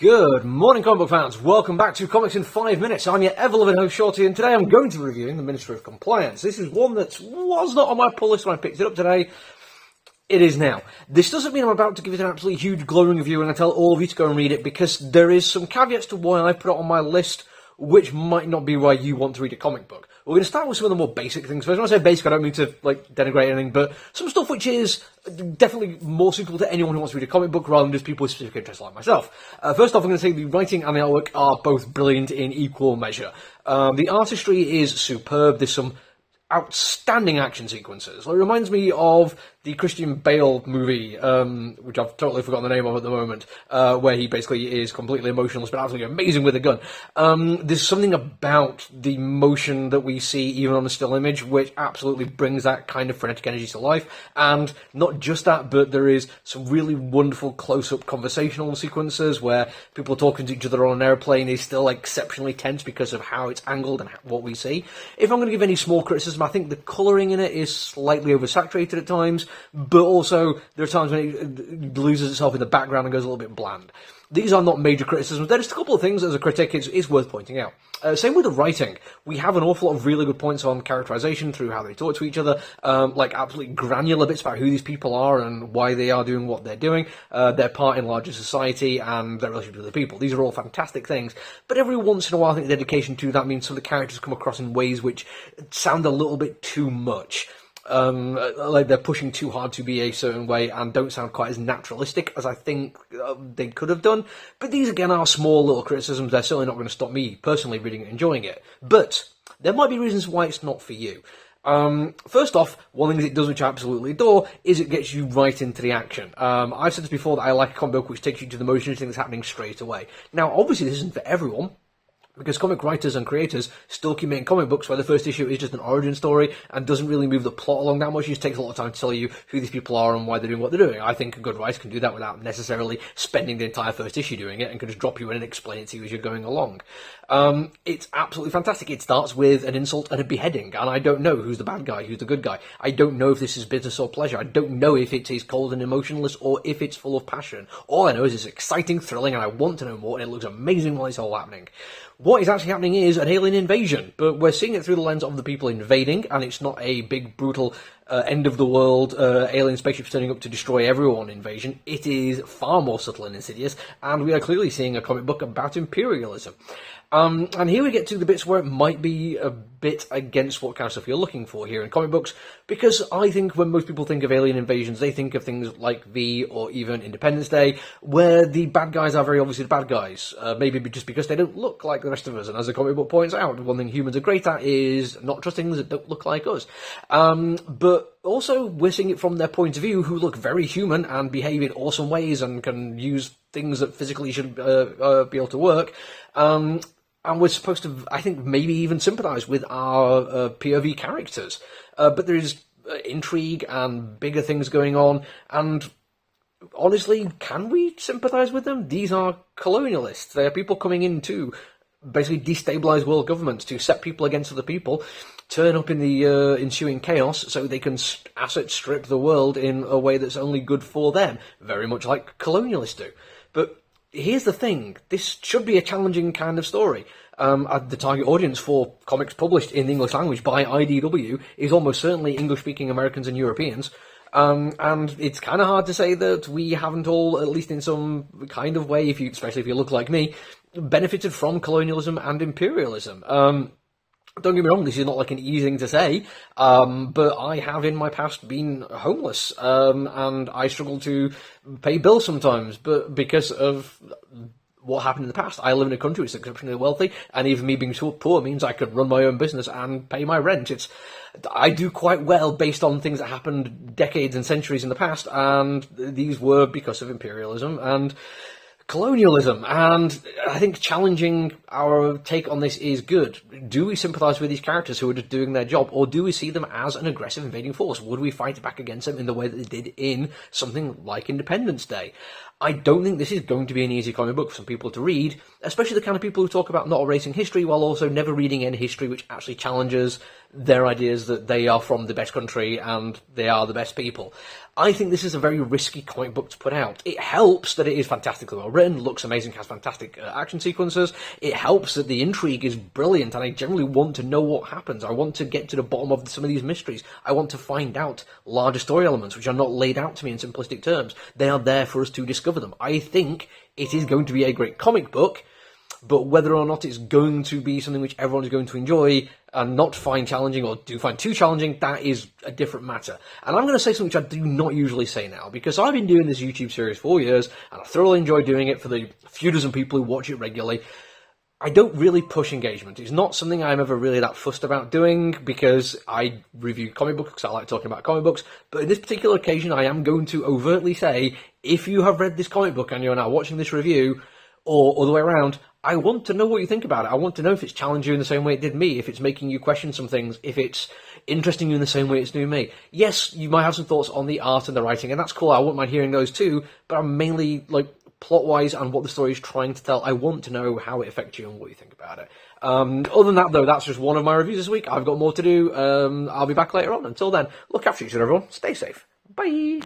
Good morning, comic book fans. Welcome back to Comics in 5 Minutes. I'm your ever-loving host, Shorty, and today I'm going to be reviewing the Ministry of Compliance. This is one that was not on my pull list when I picked it up today. It is now. This doesn't mean I'm about to give it an absolutely huge glowing review and I tell all of you to go and read it, because there is some caveats to why I put it on my list, which might not be why you want to read a comic book. We're going to start with some of the more basic things first. When I say basic, I don't mean to denigrate anything, but some stuff which is definitely more suitable to anyone who wants to read a comic book rather than just people with specific interests like myself. First off, I'm going to say the writing and the artwork are both brilliant in equal measure. The artistry is superb. There's some outstanding action sequences. It reminds me of the Christian Bale movie, which I've totally forgotten the name of at the moment, where he basically is completely emotionless but absolutely amazing with a gun. There's something about the motion that we see even on the still image which absolutely brings that kind of frenetic energy to life. And not just that, but there is some really wonderful close-up conversational sequences where people are talking to each other on an airplane is still exceptionally tense because of how it's angled and what we see. If I'm going to give any small criticism, I think the colouring in it is slightly oversaturated at times, but also there are times when it loses itself in the background and goes a little bit bland. These are not major criticisms. There are just a couple of things as a critic it's worth pointing out. Same with the writing. We have an awful lot of really good points on characterization through how they talk to each other, absolutely granular bits about who these people are and why they are doing what they're doing, their part in larger society and their relationship with the people. These are all fantastic things, but every once in a while I think the dedication to that means some of the characters come across in ways which sound a little bit too much. Like they're pushing too hard to be a certain way and don't sound quite as naturalistic as I think they could have done. But these again are small little criticisms. They're certainly not going to stop me personally reading it and enjoying it. But there might be reasons why it's not for you. First off, one thing that it does which I absolutely adore is it gets you right into the action. I've said this before that I like a comic book which takes you to the motion of things happening straight away. Now obviously this isn't for everyone, because comic writers and creators still keep making comic books where the first issue is just an origin story and doesn't really move the plot along that much. It just takes a lot of time to tell you who these people are and why they're doing what they're doing. I think a good writer can do that without necessarily spending the entire first issue doing it and can just drop you in and explain it to you as you're going along. It's absolutely fantastic. It starts with an insult and a beheading, and I don't know who's the bad guy, who's the good guy. I don't know if this is business or pleasure. I don't know if it is cold and emotionless or if it's full of passion. All I know is it's exciting, thrilling, and I want to know more, and it looks amazing while it's all happening. What is actually happening is an alien invasion, but we're seeing it through the lens of the people invading, and it's not a big, brutal, end-of-the-world alien spaceships turning up to destroy everyone invasion. It is far more subtle and insidious, and we are clearly seeing a comic book about imperialism. And here we get to the bits where it might be a bit against what kind of stuff you're looking for here in comic books, because I think when most people think of alien invasions, they think of things like V or even Independence Day, where the bad guys are very obviously the bad guys, maybe just because they don't look like the rest of us. And as the comic book points out, one thing humans are great at is not trusting things that don't look like us. But also, we're seeing it from their point of view, who look very human and behave in awesome ways and can use things that physically should be able to work. And we're supposed to, I think, maybe even sympathise with our POV characters. But there is intrigue and bigger things going on. And honestly, can we sympathise with them? These are colonialists. They are people coming in to basically destabilise world governments, to set people against other people, turn up in the ensuing chaos so they can asset strip the world in a way that's only good for them. Very much like colonialists do. But here's the thing, this should be a challenging kind of story. The target audience for comics published in the English language by IDW is almost certainly English-speaking Americans and Europeans. And it's kind of hard to say that we haven't all, at least in some kind of way, especially if you look like me, benefited from colonialism and imperialism. Don't get me wrong, this is not like an easy thing to say, but I have in my past been homeless, and I struggle to pay bills sometimes, but because of what happened in the past. I live in a country which is exceptionally wealthy, and even me being so poor means I could run my own business and pay my rent. I do quite well based on things that happened decades and centuries in the past, and these were because of imperialism and colonialism, and I think challenging our take on this is good. Do we sympathise with these characters who are just doing their job, or do we see them as an aggressive invading force? Would we fight back against them in the way that they did in something like Independence Day? I don't think this is going to be an easy comic book for some people to read, especially the kind of people who talk about not erasing history while also never reading any history which actually challenges their ideas that they are from the best country and they are the best people. I think this is a very risky comic book to put out. It helps that it is fantastically well written, looks amazing, has fantastic action sequences. It helps that the intrigue is brilliant, and I generally want to know what happens. I want to get to the bottom of some of these mysteries. I want to find out larger story elements which are not laid out to me in simplistic terms. They are there for us to discover them. I think it is going to be a great comic book, but whether or not it's going to be something which everyone is going to enjoy and not find challenging or do find too challenging, that is a different matter. And I'm going to say something which I do not usually say now, because I've been doing this YouTube series for years, and I thoroughly enjoy doing it for the few dozen people who watch it regularly. I don't really push engagement. It's not something I'm ever really that fussed about doing, because I review comic books, because I like talking about comic books. But in this particular occasion, I am going to overtly say, if you have read this comic book and you're now watching this review, or other way around, I want to know what you think about it. I want to know if it's challenging you in the same way it did me, if it's making you question some things, if it's interesting you in the same way it's doing me. Yes, you might have some thoughts on the art and the writing, and that's cool. I wouldn't mind hearing those too, but I'm mainly, plot-wise and what the story is trying to tell. I want to know how it affects you and what you think about it. Other than that, though, that's just one of my reviews this week. I've got more to do. I'll be back later on. Until then, look after each other, everyone. Stay safe. Bye!